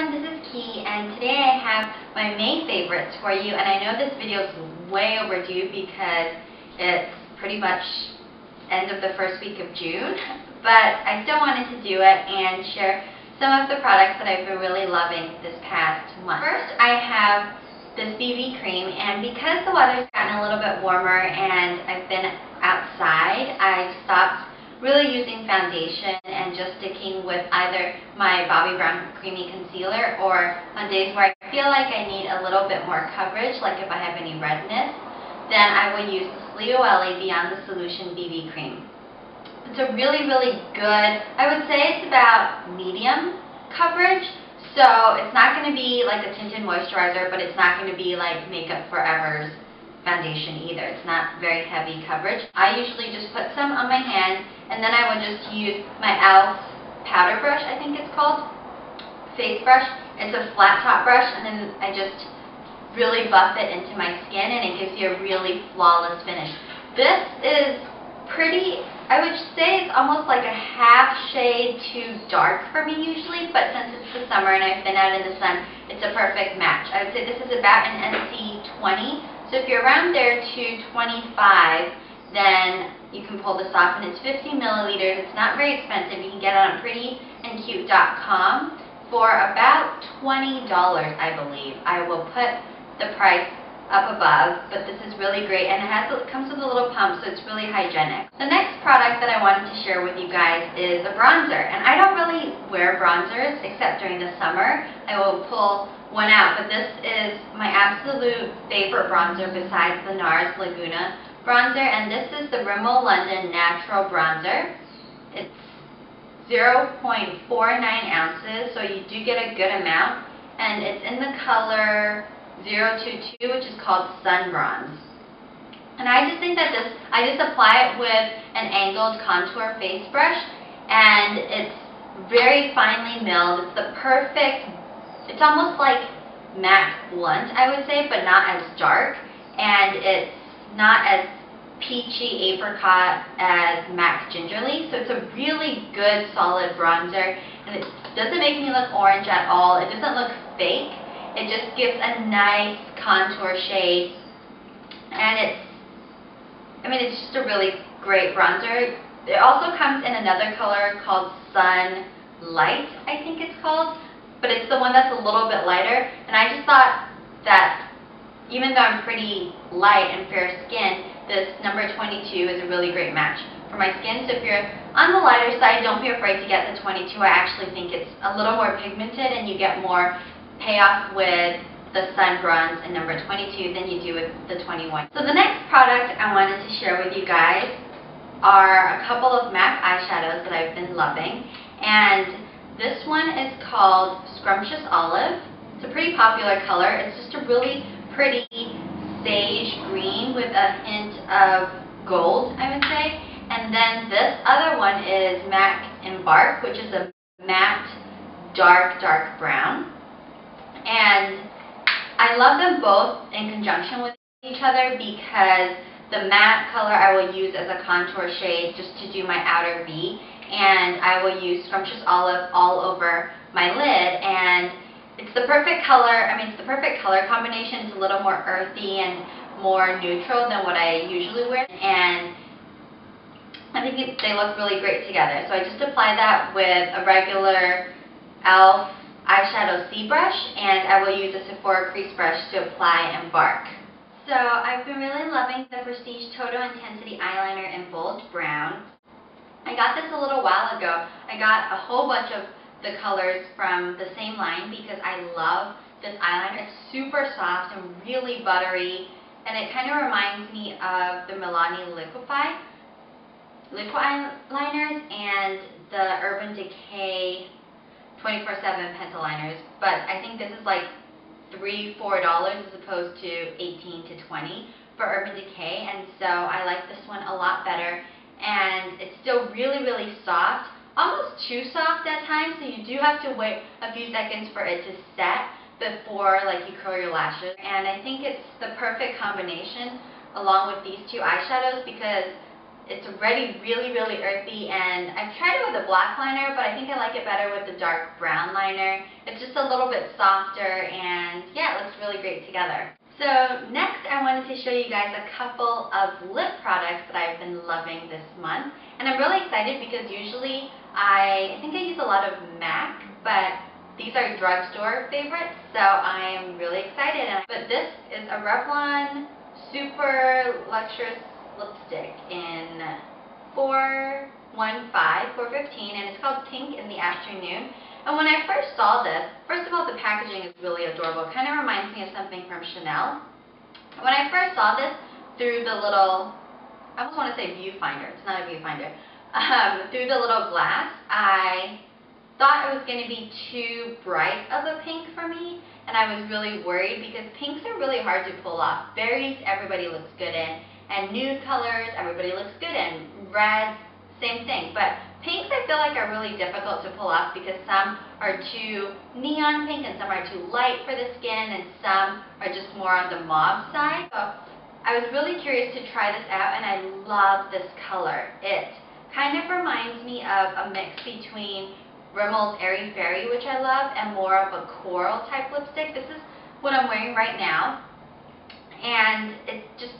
everyone, this is Key, and today I have my May favorites for you, and I know this video is way overdue because it's pretty much end of the first week of June, but I still wanted to do it and share some of the products that I've been really loving this past month. First, I have this BB cream, and because the weather's gotten a little bit warmer and I've been outside, I've stopped really using foundation and just sticking with either my Bobbi Brown Creamy Concealer, or on days where I feel like I need a little bit more coverage, like if I have any redness, then I will use the Sleoelli Beyond the Solution BB Cream. It's a really, really good, I would say it's about medium coverage, so it's not going to be like a tinted moisturizer, but it's not going to be like Makeup Forever's foundation either. It's not very heavy coverage. I usually just put some on my hand, and then I would just use my e.l.f. powder brush, I think it's called, face brush. It's a flat top brush, and then I just really buff it into my skin, and it gives you a really flawless finish. This is pretty, I would say it's almost like a half shade too dark for me usually, but since it's the summer and I've been out in the sun, it's a perfect match. I would say this is about an NC 20. So if you're around there to 25, then you can pull this off, and it's 50 milliliters. It's not very expensive. You can get it on prettyandcute.com for about $20, I believe. I will put the price up above, but this is really great, and it comes with a little pump, so it's really hygienic. The next product that I wanted to share with you guys is a bronzer, and I don't really wear bronzers except during the summer. I will pull one out, but this is my absolute favorite bronzer besides the NARS Laguna bronzer, and this is the Rimmel London Natural Bronzer. It's 0.49 ounces, so you do get a good amount, and it's in the color 022, which is called Sun Bronze. And I just think that I just apply it with an angled contour face brush, and it's very finely milled. It's the perfect, it's almost like MAC Blunt, I would say, but not as dark, and it's not as peachy apricot as MAC Gingerly, so it's a really good solid bronzer, and it doesn't make me look orange at all. It doesn't look fake. It just gives a nice contour shade, and it's just a really great bronzer. It also comes in another color called Sun Light, I think it's called, but it's the one that's a little bit lighter, and I just thought that even though I'm pretty light and fair skin, this number 22 is a really great match for my skin. So if you're on the lighter side, don't be afraid to get the 22. I actually think it's a little more pigmented, and you get more payoff with the Sun Bronze in number 22 than you do with the 21. So the next product I wanted to share with you guys are a couple of MAC eyeshadows that I've been loving, and this one is called Scrumptious Olive. It's a pretty popular color. It's just a really pretty sage green with a hint of gold, I would say. And then this other one is MAC Embark, which is a matte dark brown. And I love them both in conjunction with each other because the matte color I will use as a contour shade just to do my outer V, and I will use Scrumptious Olive all over my lid, and it's the perfect color. I mean, it's the perfect color combination. It's a little more earthy and more neutral than what I usually wear, and I think they look really great together. So I just apply that with a regular e.l.f. eyeshadow C brush, and I will use a Sephora crease brush to apply Embark. So I've been really loving the Prestige Total Intensity Eyeliner in Bold Brown. I got this a little while ago. I got a whole bunch of the colors from the same line because I love this eyeliner. It's super soft and really buttery, and it kind of reminds me of the Milani liquid eyeliners and the Urban Decay 24/7 pencil liners, but I think this is like $3–4 as opposed to $18 to $20 for Urban Decay, and so I like this one a lot better, and it's still really, really soft, almost too soft at times, so you do have to wait a few seconds for it to set before like you curl your lashes. And I think it's the perfect combination along with these two eyeshadows because It's already really, really earthy, and I've tried it with a black liner, but I think I like it better with the dark brown liner. It's just a little bit softer, and yeah, it looks really great together. So next I wanted to show you guys a couple of lip products that I've been loving this month. And I'm really excited because usually I think I use a lot of MAC, but these are drugstore favorites, so I am really excited. But this is a Revlon Super Lustrous lipstick in 415, and it's called Pink in the Afternoon. And when I first saw this, first of all, the packaging is really adorable. It kind of reminds me of something from Chanel. When I first saw this through the little, I almost want to say viewfinder, it's not a viewfinder, through the little glass, I thought it was going to be too bright of a pink for me, and I was really worried because pinks are really hard to pull off. Berries, everybody looks good in, and nude colors, everybody looks good in. Reds, same thing. But pinks I feel like are really difficult to pull off because some are too neon pink and some are too light for the skin and some are just more on the mauve side. So I was really curious to try this out, and I love this color. It kind of reminds me of a mix between Rimmel's Airy Fairy, which I love, and more of a coral type lipstick. This is what I'm wearing right now, and it just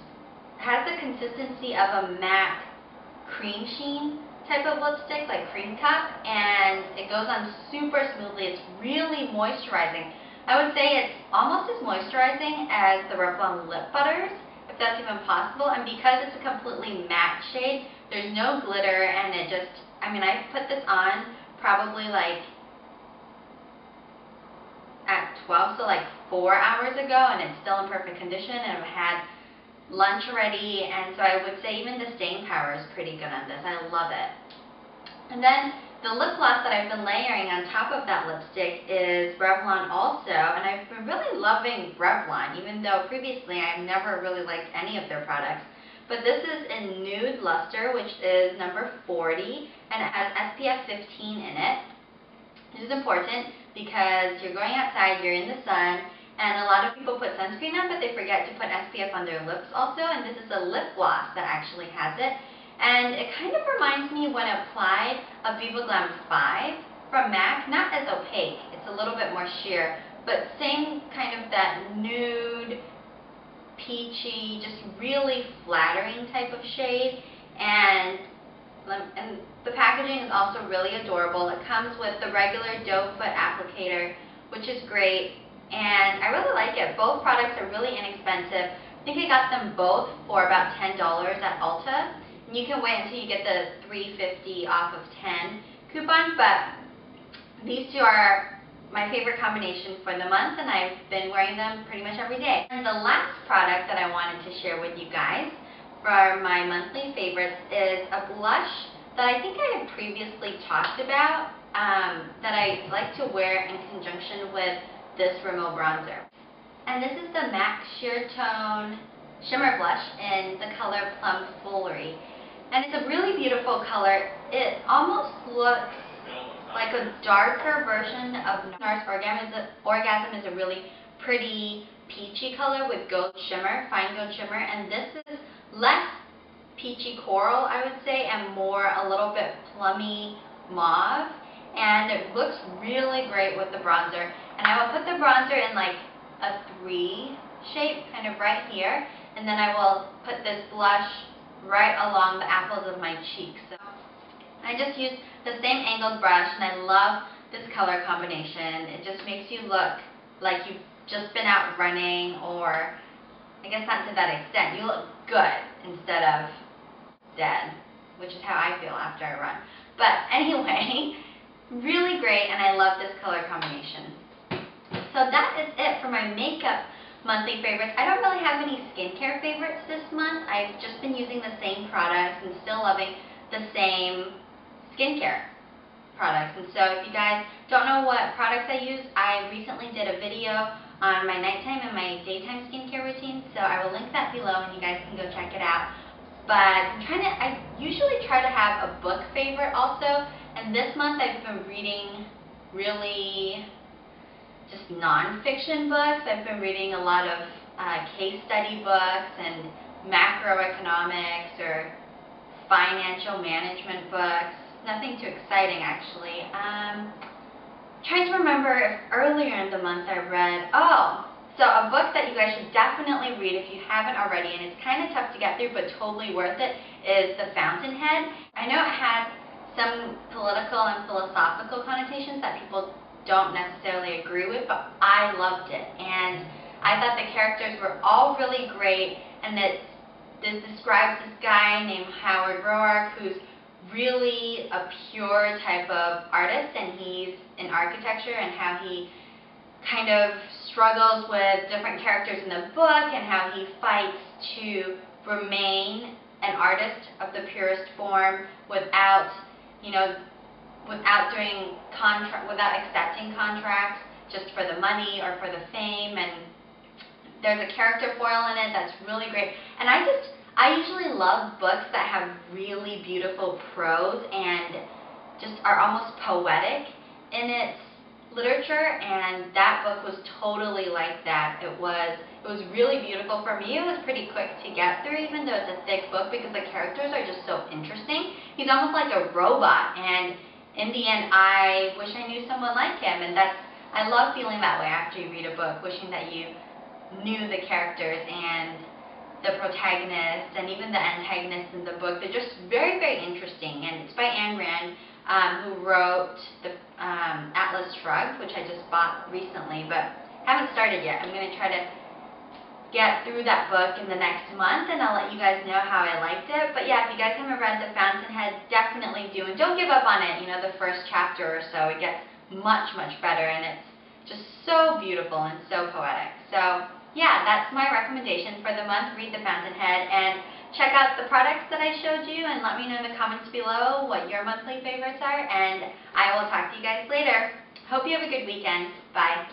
has the consistency of a matte cream sheen type of lipstick, like cream cup, and it goes on super smoothly. It's really moisturizing. I would say it's almost as moisturizing as the Revlon lip butters, if that's even possible. And because it's a completely matte shade, there's no glitter, and it just, I mean, I put this on probably like at 12, so like 4 hours ago, and it's still in perfect condition, and I've had lunch already, and so I would say even the staying power is pretty good on this. I love it. And then the lip gloss that I've been layering on top of that lipstick is Revlon also, and I've been really loving Revlon, even though previously I've never really liked any of their products. But this is in Nude Lustre, which is number 40, and it has SPF 15 in it. This is important because you're going outside, you're in the sun, and a lot of people put sunscreen on, but they forget to put SPF on their lips also, and this is a lip gloss that actually has it. And it kind of reminds me when applied of Viva Glam 5 from MAC, not as opaque, it's a little bit more sheer, but same kind of that nude, peachy, just really flattering type of shade. And the packaging is also really adorable. It comes with the regular doe foot applicator, which is great. And I really like it. Both products are really inexpensive. I think I got them both for about $10 at Ulta. And you can wait until you get the $3.50 off of 10 coupon, but these two are my favorite combination for the month, and I've been wearing them pretty much every day. And the last product that I wanted to share with you guys for my monthly favorites is a blush that I think I had previously talked about, that I like to wear in conjunction with this Rimmel bronzer. And this is the MAC Sheer Tone Shimmer Blush in the color Plum Foolery. And it's a really beautiful color. It almost looks like a darker version of NARS Orgasm is a really pretty peachy color with gold shimmer, fine gold shimmer, and this is less peachy coral, I would say, and more a little bit plummy mauve. And it looks really great with the bronzer. And I will put the bronzer in like a 3 shape, kind of right here. And then I will put this blush right along the apples of my cheeks. So I just use the same angled brush, and I love this color combination. It just makes you look like you've just been out running, or I guess not to that extent. You look good instead of dead, which is how I feel after I run. But anyway, really great, and I love this color combination. So that is it for my makeup monthly favorites. I don't really have any skincare favorites this month. I've just been using the same products and still loving the same skincare products. And so if you guys don't know what products I use, I recently did a video on my nighttime and my daytime skincare routine, so I will link that below and you guys can go check it out. But I usually try to have a book favorite also, and this month I've been reading really just non-fiction books. I've been reading a lot of case study books and macroeconomics or financial management books. Nothing too exciting, actually. Trying to remember if earlier in the month I read, so a book that you guys should definitely read if you haven't already, and it's kind of tough to get through but totally worth it, is The Fountainhead. I know it has some political and philosophical connotations that people don't necessarily agree with, but I loved it, and I thought the characters were all really great, and it describes this guy named Howard Roark who's really a pure type of artist, and he's in architecture, and how he kind of struggles with different characters in the book and how he fights to remain an artist of the purest form without, without accepting contracts just for the money or for the fame. And there's a character foil in it that's really great. And I usually love books that have really beautiful prose and just are almost poetic in its literature, and that book was totally like that. It was really beautiful. For me, it was pretty quick to get through, even though it's a thick book, because the characters are just so interesting. He's almost like a robot, and in the end, I wish I knew someone like him, and I love feeling that way after you read a book, wishing that you knew the characters and the protagonist and even the antagonist in the book. They're just very, very interesting, and it's by Ayn Rand, who wrote the Atlas Shrugged, which I just bought recently, but haven't started yet. I'm going to try to get through that book in the next month, and I'll let you guys know how I liked it. But yeah, if you guys haven't read The Fountainhead, definitely do, and don't give up on it. The first chapter or so, it gets much, much better, and it's just so beautiful and so poetic. So yeah, that's my recommendation for the month. Read The Fountainhead and check out the products that I showed you, and let me know in the comments below what your monthly favorites are, and I will talk to you guys later. Hope you have a good weekend. Bye.